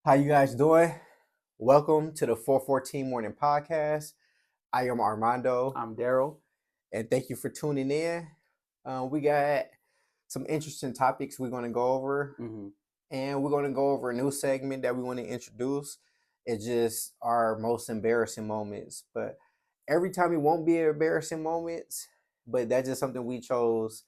How you guys doing? Welcome to the 414 Morning Podcast. I am Armando, I'm Daryl. and thank you for tuning in. We got some interesting topics we're going to go over, and we're going to go over a new segment that we want to introduce. It's just our most embarrassing moments, but every time it won't be embarrassing moments, but that's just something we chose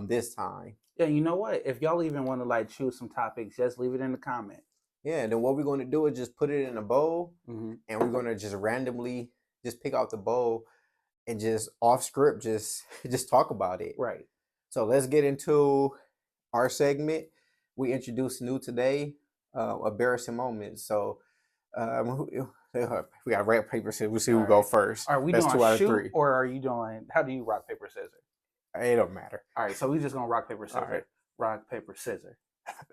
this time. Yeah, you know what? If y'all even want to choose some topics, just leave it in the comment. Yeah, and then what we're going to do is just put it in a bowl, and we're going to just randomly just pick out the bowl and just off script just talk about it. Right. So let's get into our segment. We introduced new today, embarrassing moments. So we got rock paper scissors. We'll see who go first. Are we That's doing 2 out of shoot 3. or are you doing? How do you rock paper scissors? It don't matter. All right, so we just gonna rock paper scissors. All right. Rock paper scissors.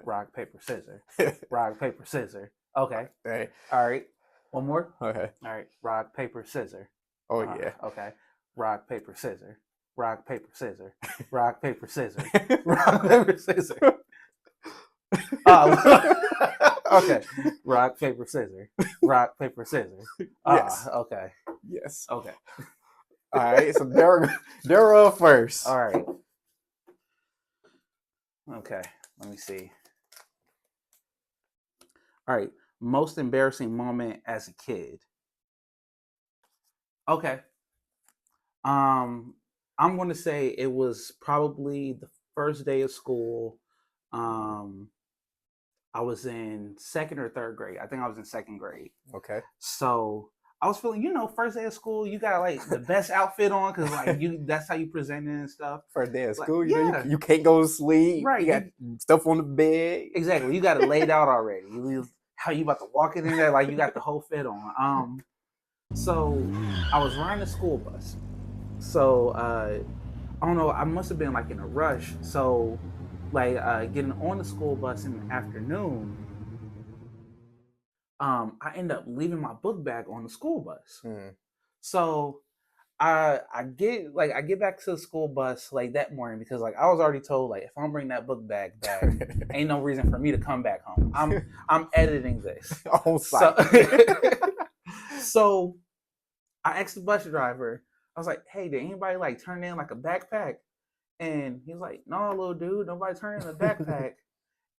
Rock paper scissors. Rock paper scissors. Okay. Hey. All right. One more. Okay. All right. Rock paper scissors. Oh yeah. Okay. Rock paper scissors. Rock paper scissors. Rock paper scissors. Rock paper scissors. Okay. Rock paper scissors. Rock paper scissors. Yes. Okay. Yes. Okay. All right. So Daryl first. All right. Okay. Let me see. All right. Most embarrassing moment as a kid. Okay. I'm going to say it was probably the first day of school. I was in 2nd or 3rd grade. I think I was in 2nd grade. Okay. So I was feeling, first day of school, you got the best outfit on because that's how you present it and stuff. First day of school, yeah. you can't go to sleep. Right. You got stuff on the bed. Exactly. You got it laid out already. How you about to walk in there you got the whole fit on. So I was riding the school bus. So I don't know, I must have been in a rush. So getting on the school bus in the afternoon, I end up leaving my book bag on the school bus. So I get back to the school bus that morning because I was already told if I don't bring that book bag back, ain't no reason for me to come back home. I'm editing this on site. So I asked the bus driver. I was like, "Hey, did anybody turn in a backpack?" And he was like, "No, little dude, nobody turned in a backpack."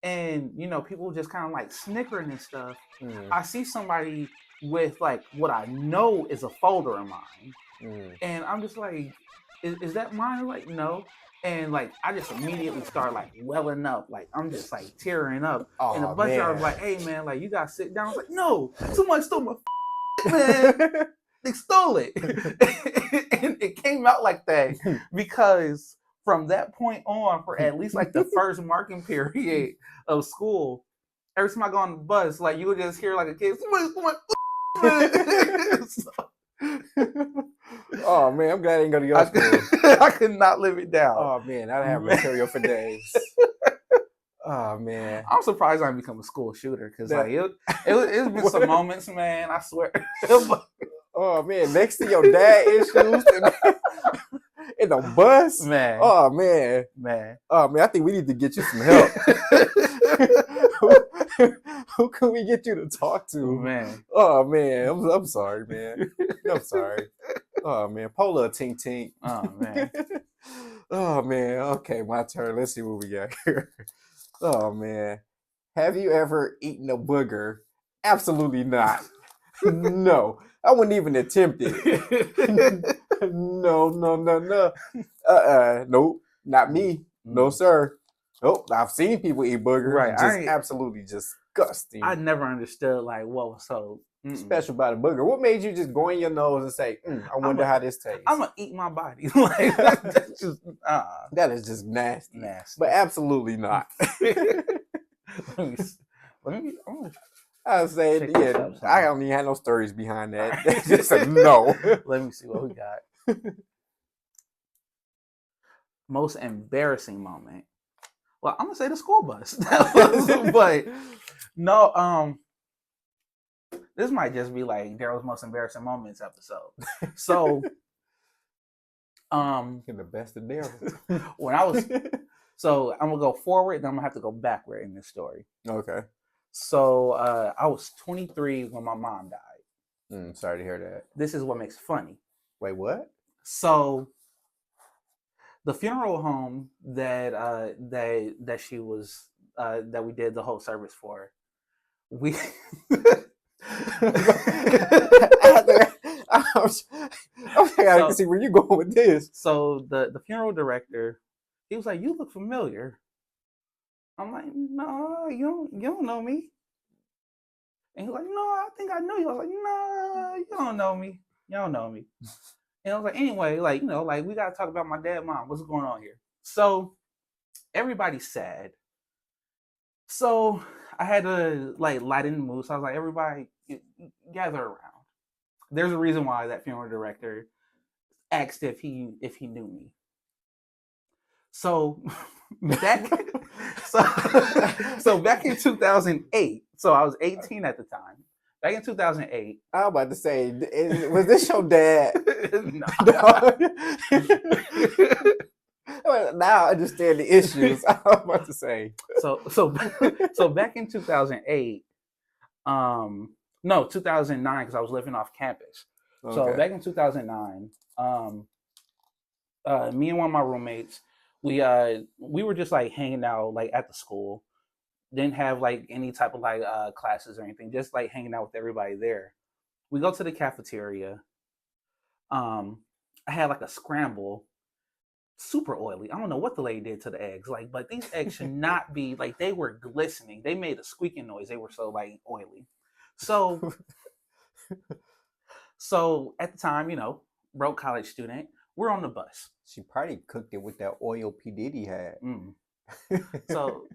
And people just kind of snickering and stuff. I see somebody with what I know is a folder of mine, and I'm just like, "Is that mine?" Like, no. And I just immediately start welling up, I'm just tearing up. Oh, and the bus driver was like, "Hey man, you gotta sit down." I was like, "No, somebody stole my man." They stole it. And it came out like that because from that point on, for at least the first marking period of school, every time I go on the bus, you would just hear a kid, "Somebody stole my." Oh man, I'm glad I ain't gonna go to school. I could not live it down. Oh man, I'd have material for days. Oh man, I'm surprised I didn't become a school shooter because it's been some moments, man. I swear. Oh man, next to your dad issues in the bus, man. Oh man. Oh man, I think we need to get you some help. Who can we get you to talk to, man? Oh man, I'm sorry, man. I'm sorry. Oh man, Pola Tink Tink. Oh man. Oh man. Okay, my turn. Let's see what we got here. Oh man, have you ever eaten a booger? Absolutely not. No, I wouldn't even attempt it. No. Nope, not me. No, sir. Nope, I've seen people eat boogers. Right, just absolutely disgusting. I never understood what was so special about a booger. What made you just go in your nose and say, "I wonder how this tastes"? I'm gonna eat my body. That's just that is just nasty. Nasty, but absolutely not. let me. I say, yeah, I don't even have no stories behind that. Just a no. Let me see what we got. Most embarrassing moment. Well, I'm gonna say the school bus. But no, this might just be Daryl's most embarrassing moments episode. So, You're the best of Daryl. When I was, so I'm gonna go forward, then I'm gonna have to go backward in this story. Okay. So I was 23 when my mom died. Sorry to hear that. This is what makes it funny. Wait, what? So the funeral home that she was that we did the whole service for, we I can see where you're going with this. So the funeral director, he was like, "You look familiar." I'm like, "No, you don't know me." And he's like, "No, I think I know you." I was like, "No, you don't know me. You don't know me." And I was like, "Anyway, like, you know, like we gotta talk about my dad, mom. What's going on here?" So everybody's sad. So I had to like lighten the mood. So I was like, "Everybody, gather around." There's a reason why that funeral director asked if he knew me. So back so back in 2008, so I was 18 at the time. Back in 2008, I was about to say, was this your dad? No. Now I understand the issues. I was about to say. So back in 2008, no, 2009, because I was living off campus. Okay. So back in 2009, me and one of my roommates, we were just like hanging out like at the school. Didn't have like any type of like classes or anything, just like hanging out with everybody there. We go to the cafeteria. I had like a scramble, super oily. I don't know what the lady did to the eggs, like, but these eggs should not be like, they were glistening. They made a squeaking noise. They were so like oily. So at the time, you know, broke college student, we're on the bus. She probably cooked it with that oil P. Diddy had. So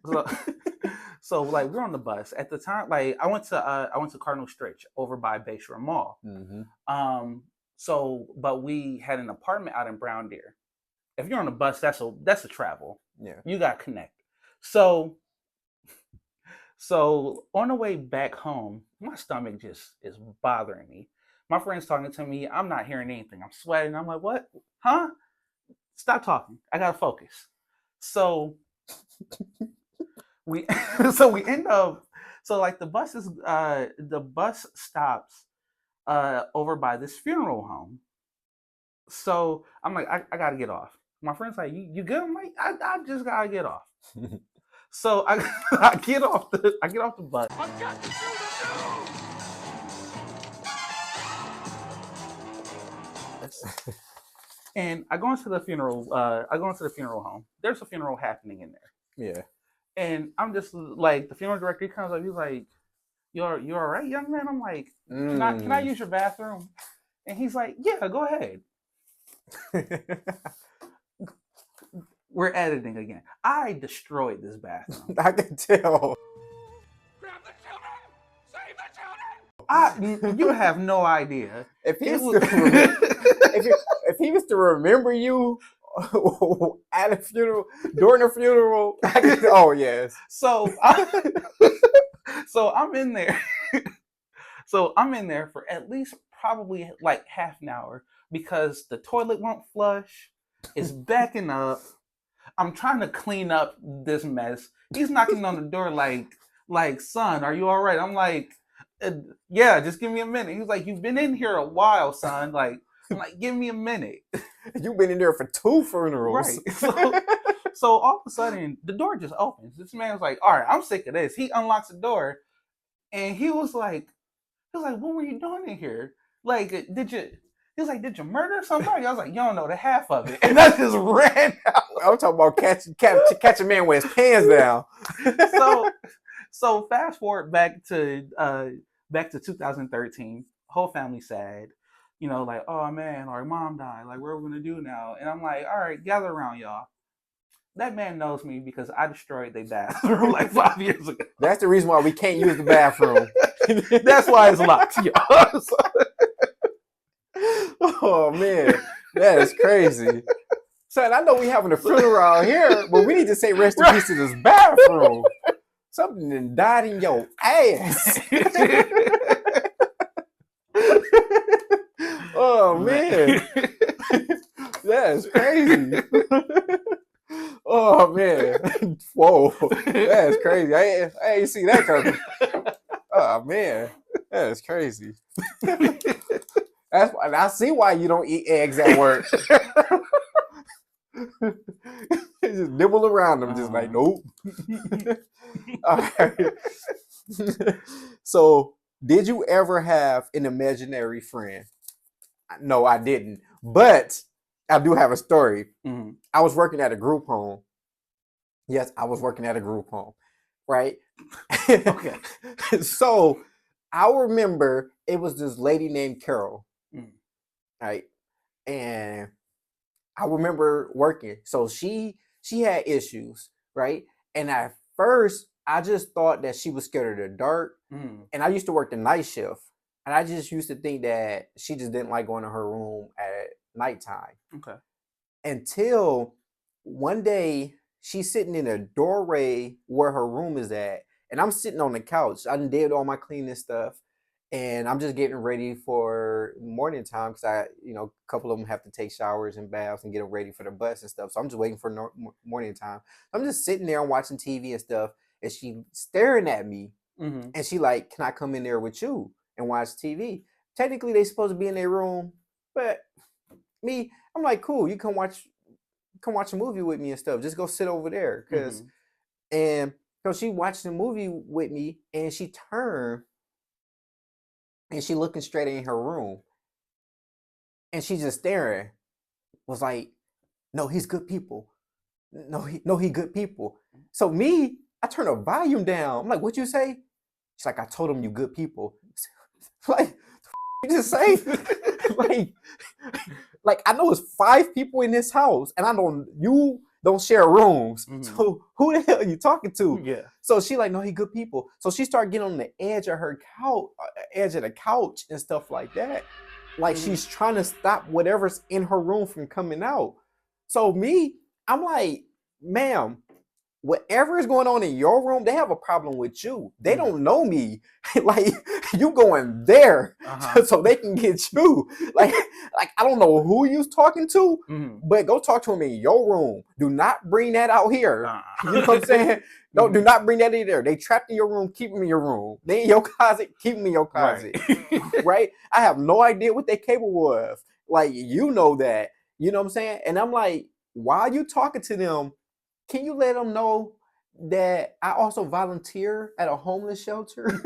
like we're on the bus at the time. Like I went to Cardinal Stritch over by Bayshore Mall. So but we had an apartment out in Brown Deer. If you're on a bus, that's a travel. Yeah, you got to connect. So on the way back home, my stomach just is bothering me. My friend's talking to me. I'm not hearing anything. I'm sweating. I'm like, what? Huh? Stop talking. I gotta focus. So we end up, so like the bus stops over by this funeral home. So I'm like, I gotta get off. My friend's like, you good? I'm like, I just gotta get off. So I get off the bus. I've got to do the And I go into the funeral home. There's a funeral happening in there. Yeah. And I'm just like, the funeral director, he comes up, he's like, you all right, young man? I'm like, can I use your bathroom? And he's like, yeah, go ahead. We're editing again. I destroyed this bathroom. I can tell. Grab the children! Save the children! You have no idea. If he was to remember you at a funeral, during a funeral, oh yes. So I'm in there. So I'm in there for at least probably like half an hour because the toilet won't flush. It's backing up. I'm trying to clean up this mess. He's knocking on the door like, son, are you all right? I'm like, yeah, just give me a minute. He's like, you've been in here a while, son. Like, I'm like, give me a minute. You've been in there for 2 funerals. Right. So all of a sudden, the door just opens. This man was like, all right, I'm sick of this. He unlocks the door, and he was like, what were you doing in here? Like, did you murder somebody? I was like, you don't know the half of it. And I just ran out. I'm talking about catch a man with his pants down. So fast forward back to 2013. Whole family sad. You know, like, oh man, our mom died. Like, what are we gonna do now? And I'm like, all right, gather around, y'all. That man knows me because I destroyed their bathroom like 5 years ago. That's the reason why we can't use the bathroom. That's why it's locked, y'all. Oh man, that is crazy. Son, I know we having a funeral out here, but we need to say rest in peace to this bathroom. Something that died in your ass. Oh man, that is crazy. Oh man, whoa, that is crazy. I ain't see that coming. Oh man, that's crazy. That's why I see why you don't eat eggs at work. Just nibble around them, just like nope. All right. So, did you ever have an imaginary friend? No, I didn't. But I do have a story. Mm-hmm. I was working at a group home. Yes, I was working at a group home, right? Okay. So I remember it was this lady named Carol, right? And I remember working. So she had issues, right? And at first, I just thought that she was scared of the dark. And I used to work the night shift. And I just used to think that she just didn't like going to her room at nighttime. Okay. Until one day, she's sitting in a doorway where her room is at. And I'm sitting on the couch. I did all my cleaning stuff. And I'm just getting ready for morning time because a couple of them have to take showers and baths and get them ready for the bus and stuff. So I'm just waiting for morning time. I'm just sitting there and watching TV and stuff. And she staring at me. And she like, can I come in there with you and watch TV? Technically, they supposed to be in their room. But me, I'm like, cool. You come watch a movie with me and stuff. Just go sit over there. And so she watched the movie with me and she turned. And she looking straight in her room. And she just staring. Was like, no, he's good people. No, he good people. So me, I turn the volume down. I'm like, what'd you say? She's like, I told him you good people. Like, you just say? like I know it's 5 people in this house. And you don't share rooms. So who the hell are you talking to? Yeah. So she like, no, he good people. So she started getting on the edge of her couch, and stuff like that. Like she's trying to stop whatever's in her room from coming out. So me, I'm like, ma'am, whatever is going on in your room, they have a problem with you. They don't know me. Like you going there so they can get you. Like I don't know who you talking to, but go talk to them in your room. Do not bring that out here. You know what I'm saying? No, do not bring that in there. They trapped in your room, keep them in your room. They in your closet, keep them in your closet. Right? I have no idea what they're capable of. Like, you know that. You know what I'm saying? And I'm like, while you talking to them, can you let them know that I also volunteer at a homeless shelter?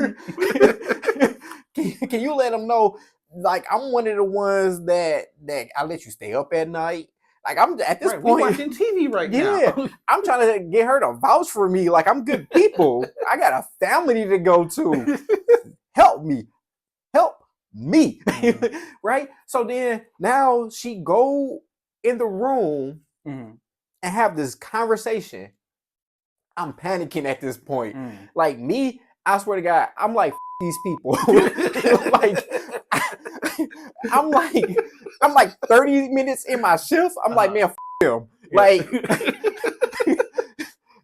Can you let them know, like, I'm one of the ones that I let you stay up at night? Like, I'm at this point. We're watching TV now. I'm trying to get her to vouch for me. Like, I'm good people. I got a family to go to. Help me. Right? So then now she go in the room and have this conversation. I'm panicking at this point. Like me, I swear to God, I'm like, these people. Like, I'm like 30 minutes in my shift. I'm like, man, them. Like,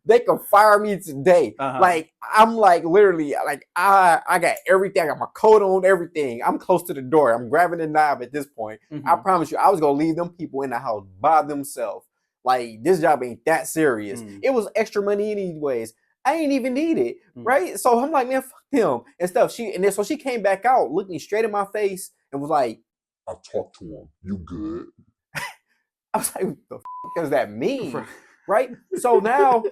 they can fire me today. Like, I'm like, literally, like, I got everything. I got my coat on, everything. I'm close to the door. I'm grabbing the knob at this point. I promise you, I was going to leave them people in the house by themselves. Like, this job ain't that serious. It was extra money anyways. I ain't even need it, right? So I'm like, man, fuck them and stuff. So she came back out, looked me straight in my face, and was like, I talked to him. You good? I was like, what the fuck does that mean? Right? So now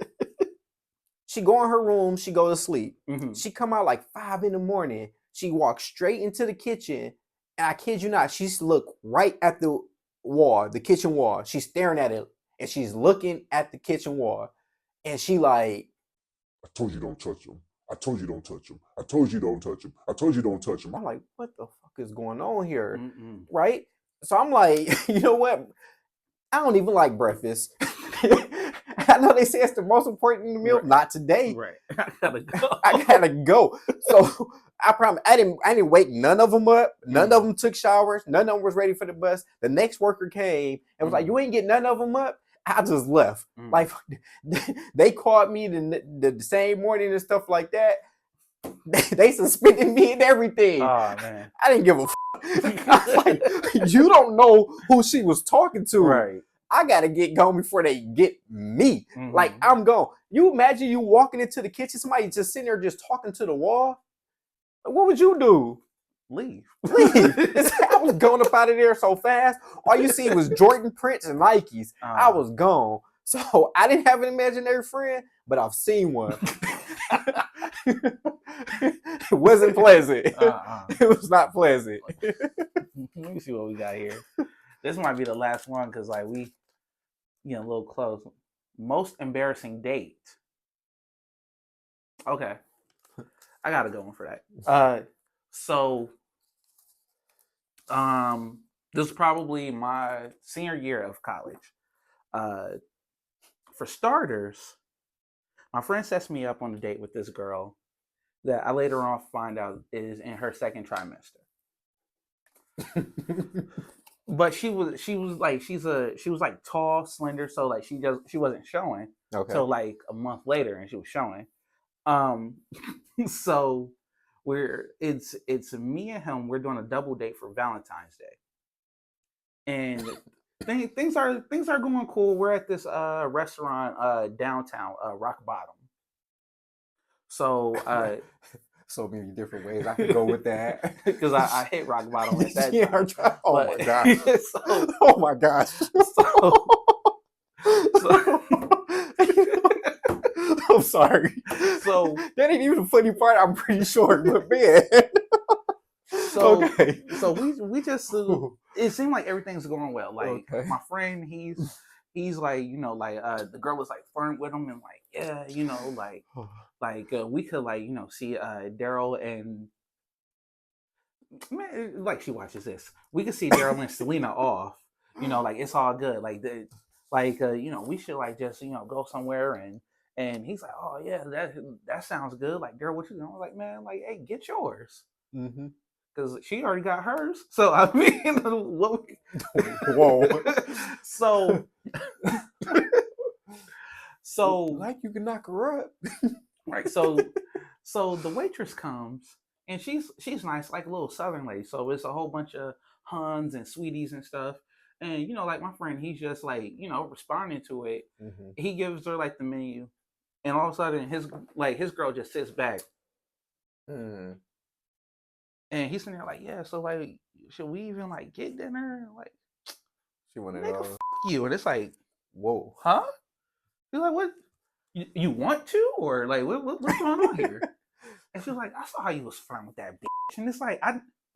she go in her room, she go to sleep. She come out like 5 a.m. She walks straight into the kitchen, and I kid you not, she's look right at the wall, the kitchen wall. She's staring at it, and she's looking at the kitchen wall, and she like, I told you don't touch him. I told you don't touch him. I told you don't touch him. I told you don't touch him. I'm like, what the fuck is going on here? Right? So I'm like, you know what? I don't even like breakfast. I know they say it's the most important meal. Not today. Right. I gotta go. So I promise I didn't wake none of them up. None of them took showers. None of them was ready for the bus. The next worker came and was like, you ain't get none of them up. I just left. Like, they called me the same morning and stuff like that. They suspended me and everything. Oh, man. I didn't give a I was like, you don't know who she was talking to. Right. I gotta get gone before they get me. Like, I'm gone. You imagine you walking into the kitchen, somebody just sitting there just talking to the wall. what would you do? Leave. I was going up out of there so fast. All you see was Jordan prints and Nikes. I was gone. So I didn't have an imaginary friend, but I've seen one. It wasn't pleasant. It was not pleasant. Let me see what we got here. This might be the last one because like we getting a little close. Most embarrassing date. Okay, I gotta go one for that. So, this is probably my senior year of college. For starters, my friend sets me up on a date with this girl that I later on find out is in her second trimester. But she was like tall, slender, so like she wasn't showing. Okay. So like a month later, and she was showing. So it's me and him. We're doing a double date for Valentine's Day, and things are going cool. We're at this restaurant downtown Rock Bottom. So so many different ways I could go with that because I hit Rock Bottom at that time. Oh But- my gosh! so, Oh my gosh! so I'm sorry. So that ain't even the funny part. I'm pretty sure, but man. So okay. So we just it seemed like everything's going well. Like Okay. my friend, he's like, you know, like the girl was like flirting with him and like, yeah, you know, like we could like, you know, see Daryl and man, like she watches this. We could see Daryl and Selena off. You know, like it's all good. Like you know, we should like just, you know, go somewhere and he's like, oh yeah, that sounds good. Like Daryl, what you doing? I'm like, man, like, hey, get yours. Mm-hmm. Because she already got hers. So I mean, Whoa. So like you can knock her up. right. So the waitress comes and she's nice, like a little Southern lady. So it's a whole bunch of Huns and sweeties and stuff. And you know, like my friend, he's just like, you know, responding to it. Mm-hmm. He gives her like the menu, and all of a sudden his girl just sits back. Mm. And he's sitting there like, yeah, so like, should we even like get dinner? Like, She wanted nigga, all. f you. And it's like, Whoa. huh? He's like, what? You want to? Or like, what's going on here? And she was like, I saw how you was flirting with that bitch. And it's like,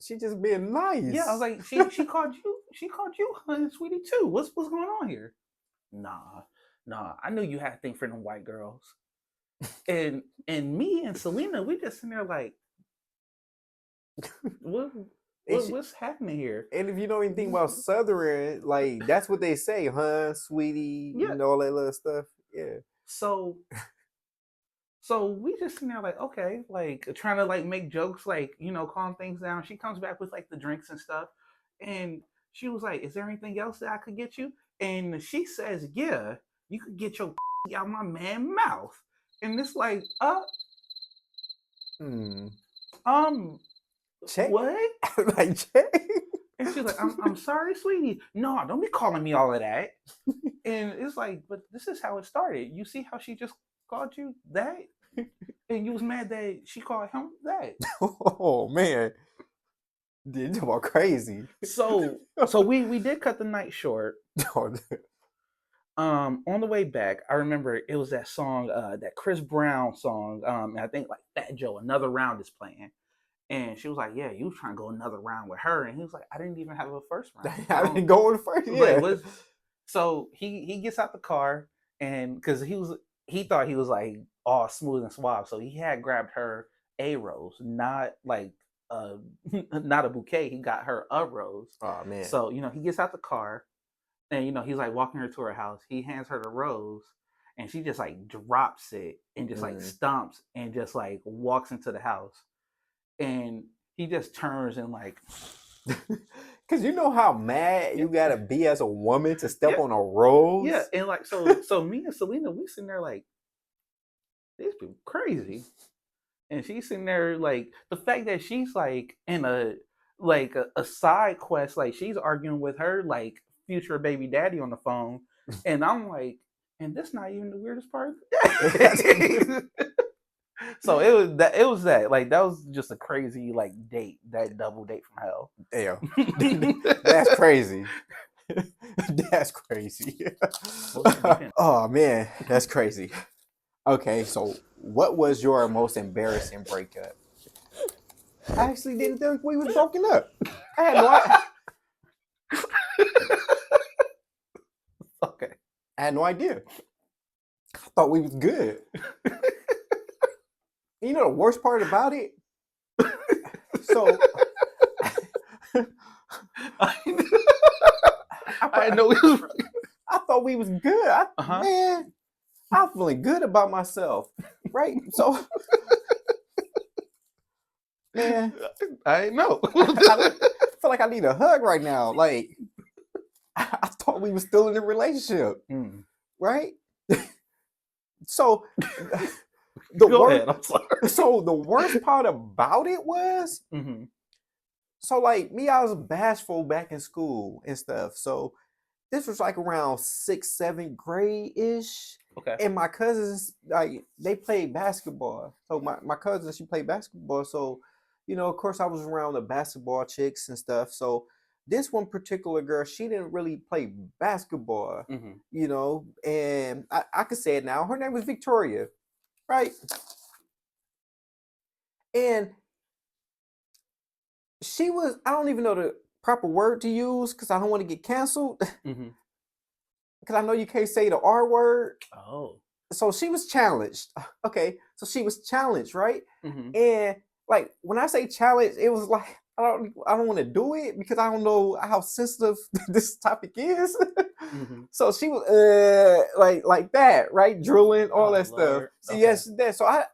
She just being nice. yeah, I was like, she called you honey sweetie too. What's going on here? Nah, I knew you had a thing for them white girls. And me and Selena, we just sitting there like, what's happening here? And if you know anything about Southern, like that's what they say, huh, sweetie, Yeah. you know, all that little stuff. Yeah. So we just sitting there like, okay, like trying to like make jokes, like, you know, calm things down. She comes back with like the drinks and stuff. And she was like, is there anything else that I could get you? And she says, yeah, you could get your out my man's mouth. And it's like, Check. what? Like check. And she's like, I'm sorry, sweetie. No, don't be calling me all of that. And it's like, but this is how it started. You see how she just called you that? And you was mad that she called him that. Oh man. Dude, you about crazy. So we did cut the night short. On the way back, I remember it was that song, that Chris Brown song. And I think like Fat Joe, Another Round is playing. And she was like, yeah, you was trying to go another round with her. And he was like, I didn't even have a first round. I didn't go in first. Yeah. Like, so he gets out the car, and because he thought he was like all smooth and suave. So he had grabbed her a rose, not like not a bouquet. He got her a rose. Oh man. So, you know, he gets out the car and, you know, he's like walking her to her house. He hands her the rose and she just like drops it and just like stomps and just like walks into the house. And he just turns and like, because you know how mad you gotta be as a woman to step on a rose. yeah. And like, so me and Selena, we sitting there like, these people crazy. And she's sitting there like, the fact that she's like in a side quest, like she's arguing with her like future baby daddy on the phone, and I'm like, and this not even the weirdest part. So it was that like that was just a crazy like date, that double date from hell. Damn, that's crazy. That's crazy. Oh man, that's crazy. Okay, so what was your most embarrassing breakup? I actually didn't think we was broken up. I had no idea. Okay. I had no idea. I thought we was good. You know the worst part about it? So I know we was I thought we was good. Man, I'm feeling good about myself, right? So, man, I know. I feel like I need a hug right now. Like, I thought we were still in a relationship, right? So, Go ahead. I'm sorry. So the worst part about it was, so like me, I was bashful back in school and stuff. So this was like around 6th, 7th grade ish. Okay. And my cousins, like, they played basketball. So my cousin, she played basketball. So, you know, of course, I was around the basketball chicks and stuff. So this one particular girl, she didn't really play basketball, you know, and I could say it now. Her name was Victoria, right? And she was, I don't even know the proper word to use because I don't want to get canceled. Because I know you can't say the R word. Oh. So she was challenged. Okay. So she was challenged, right? And like when I say challenged, it was like I don't want to do it because I don't know how sensitive this topic is. So she was like that, right? Drilling, all that stuff. So yes, that. So I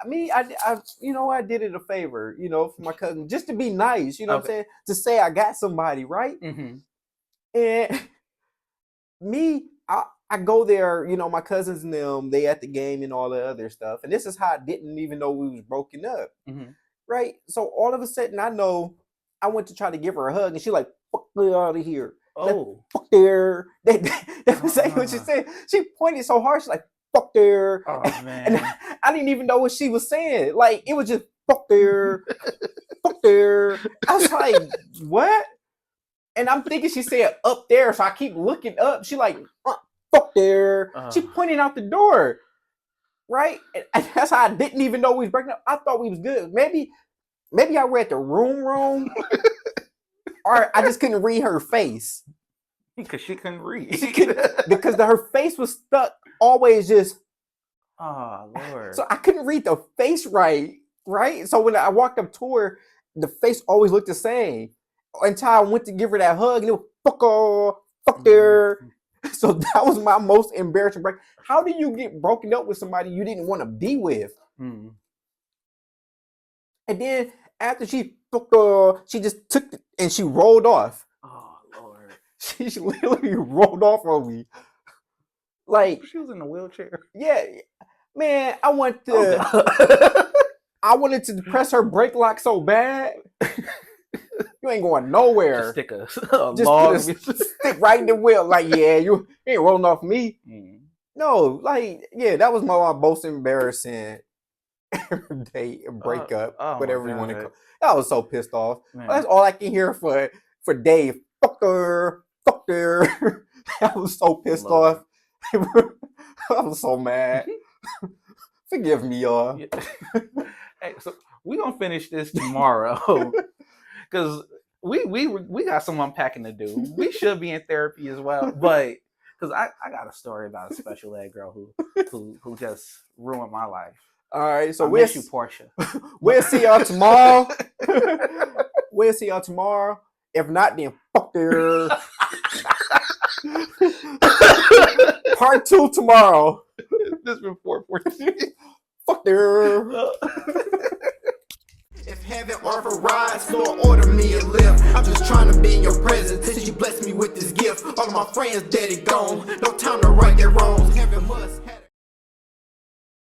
you know, I did it a favor, you know, for my cousin, just to be nice, you know what I'm saying? To say I got somebody, right? And me, I go there, you know, my cousins and them, they at the game and all the other stuff. And this is how I didn't even know we was broken up. Right? So all of a sudden I know I went to try to give her a hug and she like, fuck me out of here. Oh. Fuck there. That was what she said. She pointed so hard, she's like, fuck there. Oh man. And I didn't even know what she was saying. Like it was just fuck there. Fuck there. I was like, what? And I'm thinking she said up there, so I keep looking up. She like, fuck there. She pointed out the door, right? And that's how I didn't even know we was breaking up. I thought we was good. Maybe I read the room wrong, or I just couldn't read her face. Because she couldn't read. Because her face was stuck always just. Oh Lord. So I couldn't read the face right? So when I walked up to her, the face always looked the same. Until I went to give her that hug, and it was fuck there. So that was my most embarrassing break. How do you get broken up with somebody you didn't want to be with? And then after she just took it and she rolled off. Oh Lord. She literally rolled off on me. Like she was in a wheelchair. Yeah, man. I wanted to press her brake lock so bad. You ain't going nowhere. Just stick a log. Stick right in the wheel. Like, yeah, you ain't rolling off me. No, like, yeah, that was my most embarrassing date breakup, whatever you want to call it. I was so pissed off. That's all I can hear for Dave. Fuck her. I was so pissed off. I was so mad. Forgive me, y'all. Hey, so we gonna finish this tomorrow. Because we got some unpacking to do. We should be in therapy as well, but because I got a story about a special ed girl who just ruined my life. All right, so miss you, Portia. We'll see y'all tomorrow. We'll see y'all tomorrow. If not, then fuck there. Part 2 tomorrow. This been 414. Fuck there. If heaven offer rides, Lord, order me a lift. I'm just trying to be in your presence since you blessed me with this gift. All of my friends dead and gone. No time to right their wrong.